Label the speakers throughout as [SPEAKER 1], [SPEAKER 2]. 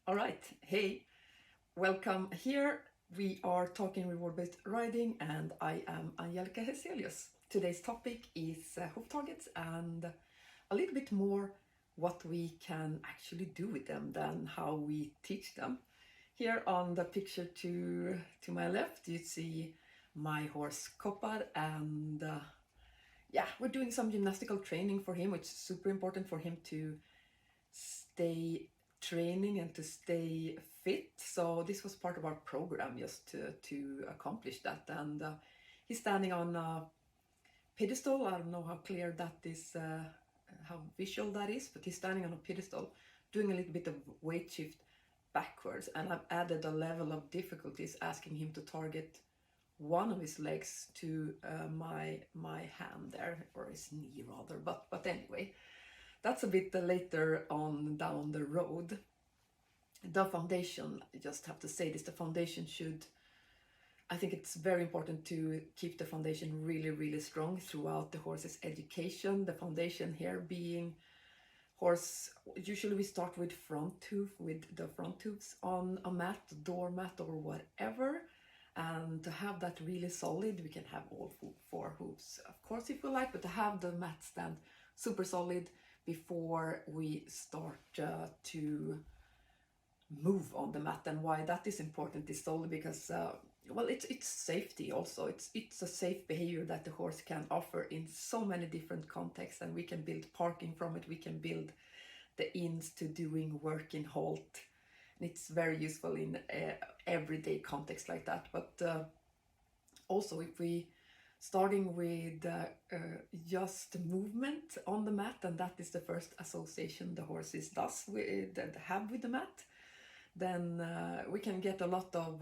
[SPEAKER 1] All right, hey, welcome here. We are talking reward-based riding, and I am Angelica Heselius. Today's topic is hoof targets and a little bit more what we can actually do with them than how we teach them. Here on the picture to my left, you see my horse Kopar, and yeah, we're doing some gymnastical training for him, which is super important for him to stay training and to stay fit. So this was part of our program just to accomplish that. And he's standing on a pedestal. I don't know how clear that is, how visual that is, but he's standing on a pedestal doing a little bit of weight shift backwards. And I've added a level of difficulties, asking him to target one of his legs to my hand there, or his knee rather. But anyway, that's a bit later on down the road. The foundation, I just have to say this, the foundation should, I think it's very important to keep the foundation really strong throughout the horse's education. The foundation here being horse, usually we start with front hoof, with the front hoofs on a mat, doormat or whatever. And to have that really solid, we can have all four hooves, of course, if we like, but to have the mat stand super solid before we start to move on the mat. And why that is important is solely because well, it's safety also. It's a safe behavior that the horse can offer in so many different contexts, and we can build parking from it. We can build the ins to doing work in halt, and it's very useful in everyday context like that. But also if we starting with just movement on the mat, and that is the first association the horses have with the mat, then we can get a lot of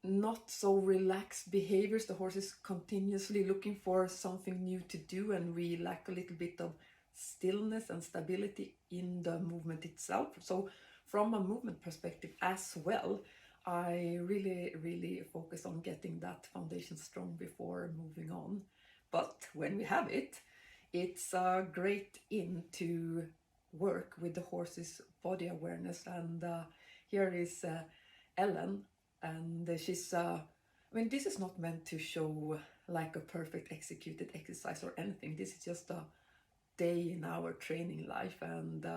[SPEAKER 1] not so relaxed behaviors. The horse is continuously looking for something new to do, and we lack a little bit of stillness and stability in the movement itself. So from a movement perspective as well, I really focus on getting that foundation strong before moving on. But when we have it, it's great in to work with the horse's body awareness. And here is Ellen, and she's I mean, this is not meant to show like a perfect executed exercise or anything. This is just a day in our training life, and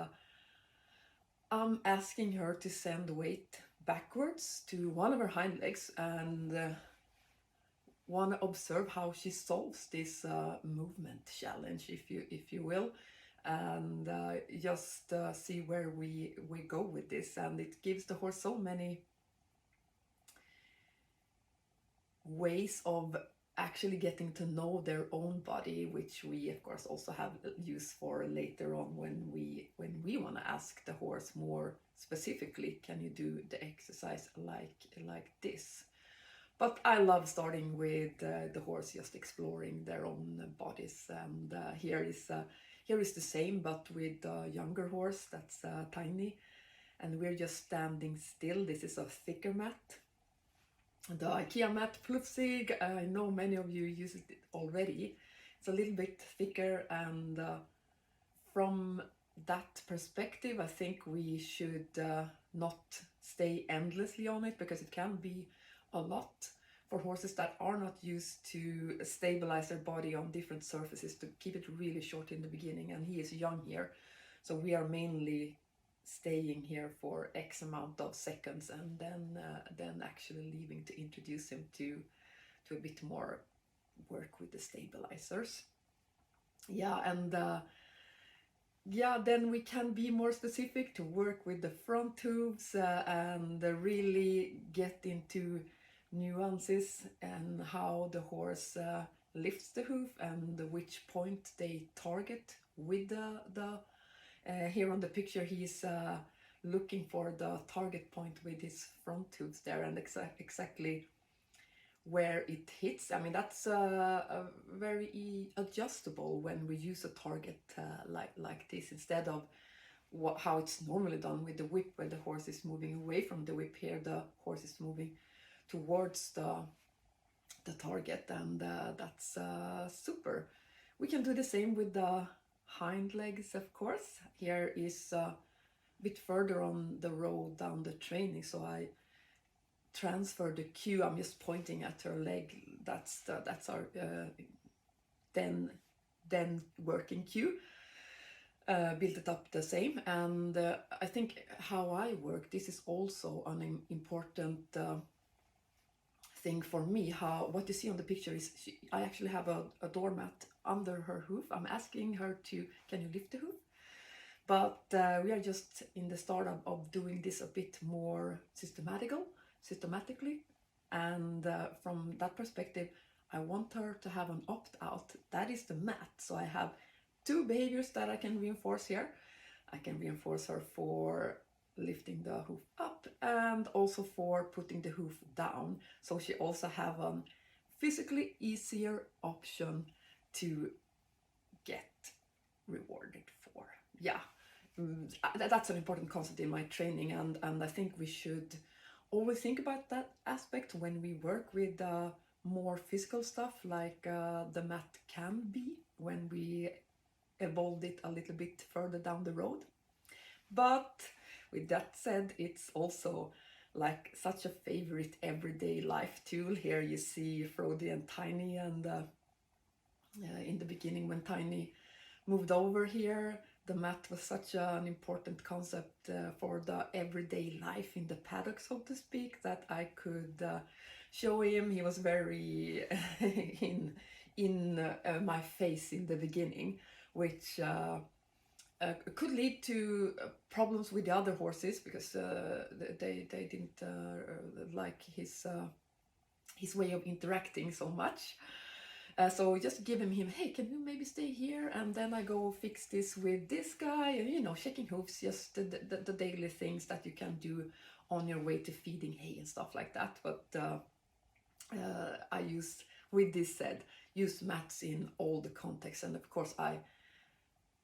[SPEAKER 1] I'm asking her to send weight backwards to one of her hind legs, and want to observe how she solves this movement challenge, if you will, and just see where we go with this. And it gives the horse so many ways of actually getting to know their own body, which we of course also have use for later on when we want to ask the horse more specifically, can you do the exercise like this? But I love starting with the horse just exploring their own bodies, and here is the same, but with a younger horse that's tiny, and we're just standing still. This is a thicker mat, the IKEA mat Plufsig. I know many of you use it already. It's a little bit thicker, and from that perspective, I think we should not stay endlessly on it, because it can be a lot for horses that are not used to stabilize their body on different surfaces, to keep it really short in the beginning. And he is young here, so we are mainly staying here for X amount of seconds, and then actually leaving to introduce him to a bit more work with the stabilizers. Yeah, and yeah, then we can be more specific to work with the front hooves and really get into nuances and how the horse lifts the hoof and which point they target with the here on the picture, he's looking for the target point with his front hooves there, and exactly where it hits. I mean, that's very adjustable when we use a target like this, instead of how it's normally done with the whip, where the horse is moving away from the whip. Here the horse is moving towards the target, and that's super. We can do the same with the hind legs, of course. Here is bit further on the road down the training, so I transfer the cue. I'm just pointing at her leg. That's our then working cue. Built it up the same, and I think how I work, this is also an important thing for me. What you see on the picture is I actually have a doormat under her hoof. I'm asking her to, can you lift the hoof? But we are just in the start of doing this a bit more systematically, and from that perspective, I want her to have an opt-out. That is the mat. So I have two behaviors that I can reinforce here. I can reinforce her for lifting the hoof up and also for putting the hoof down. So she also have a physically easier option to get rewarded for. Yeah, that's an important concept in my training, and I think we should always think about that aspect when we work with more physical stuff, like the mat can be when we evolved it a little bit further down the road. But with that said, it's also like such a favorite everyday life tool. Here you see Frody and Tiny, and in the beginning when Tiny moved over here, the mat was such an important concept for the everyday life in the paddock, so to speak, that I could show him. He was very in my face in the beginning, which could lead to problems with the other horses, because they didn't like his way of interacting so much. So just giving him, hey, can you maybe stay here? And then I go fix this with this guy, and you know, shaking hooves, just the daily things that you can do on your way to feeding hay and stuff like that. But I use, with this said, use mats in all the contexts. And of course, I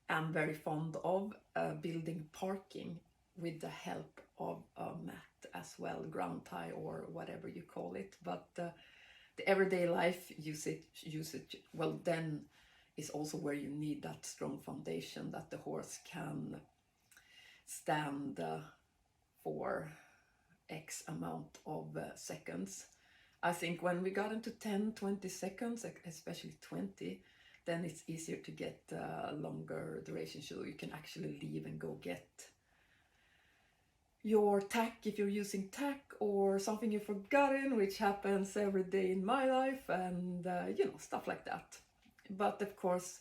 [SPEAKER 1] am very fond of building parking with the help of a mat as well, ground tie or whatever you call it. But the everyday life usage, well, then is also where you need that strong foundation that the horse can stand for X amount of seconds. I think when we got into 10-20 seconds, especially 20, then it's easier to get longer duration, so you can actually leave and go get your tack if you're using tack, or something you've forgotten, which happens every day in my life, and you know, stuff like that. But of course,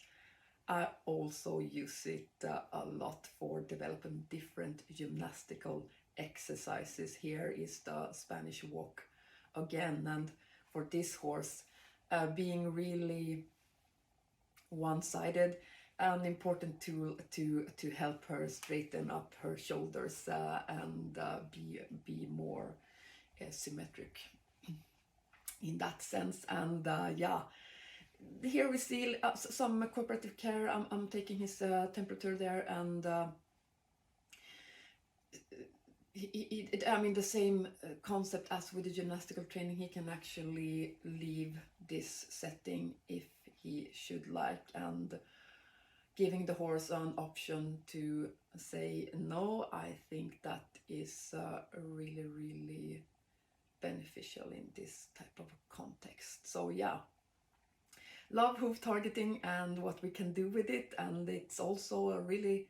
[SPEAKER 1] I also use it a lot for developing different gymnastical exercises. Here is the Spanish walk again, and for this horse, being really one-sided, an important tool to help her straighten up her shoulders and be more symmetric in that sense. And yeah, here we see some cooperative care. I'm taking his temperature there, and I mean, the same concept as with the gymnastical training. He can actually leave this setting if he should like, and giving the horse an option to say no, I think that is really, really beneficial in this type of context. So yeah, love hoof targeting and what we can do with it. And it's also a really,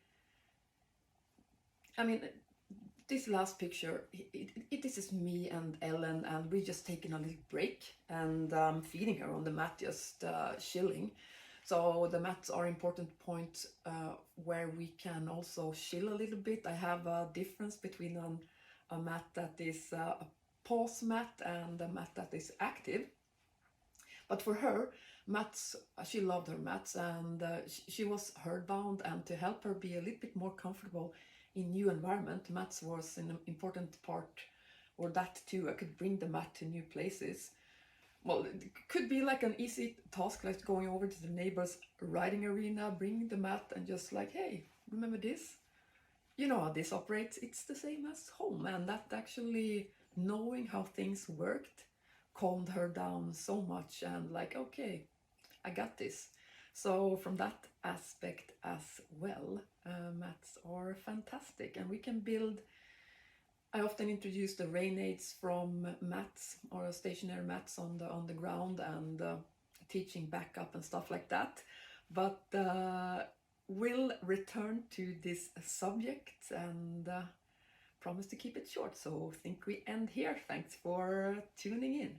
[SPEAKER 1] I mean, this last picture, this is me and Ellen, and we just taken a little break, and feeding her on the mat, just chilling. So the mats are important point where we can also chill a little bit. I have a difference between a mat that is a pause mat and a mat that is active. But for her, mats, she loved her mats, and she was herd bound, and to help her be a little bit more comfortable in new environment, mats was an important part, or that too. I could bring the mat to new places. Well, it could be like an easy task, like going over to the neighbor's riding arena, bring the mat, and just like, hey, remember this? You know how this operates. It's the same as home, and that actually knowing how things worked calmed her down so much, and like, okay, I got this. So from that aspect as well, mats are fantastic, and we can build. I often introduce the Rein aids from mats or stationary mats on the ground, and teaching backup and stuff like that. But we'll return to this subject, and promise to keep it short. So I think we end here. Thanks for tuning in.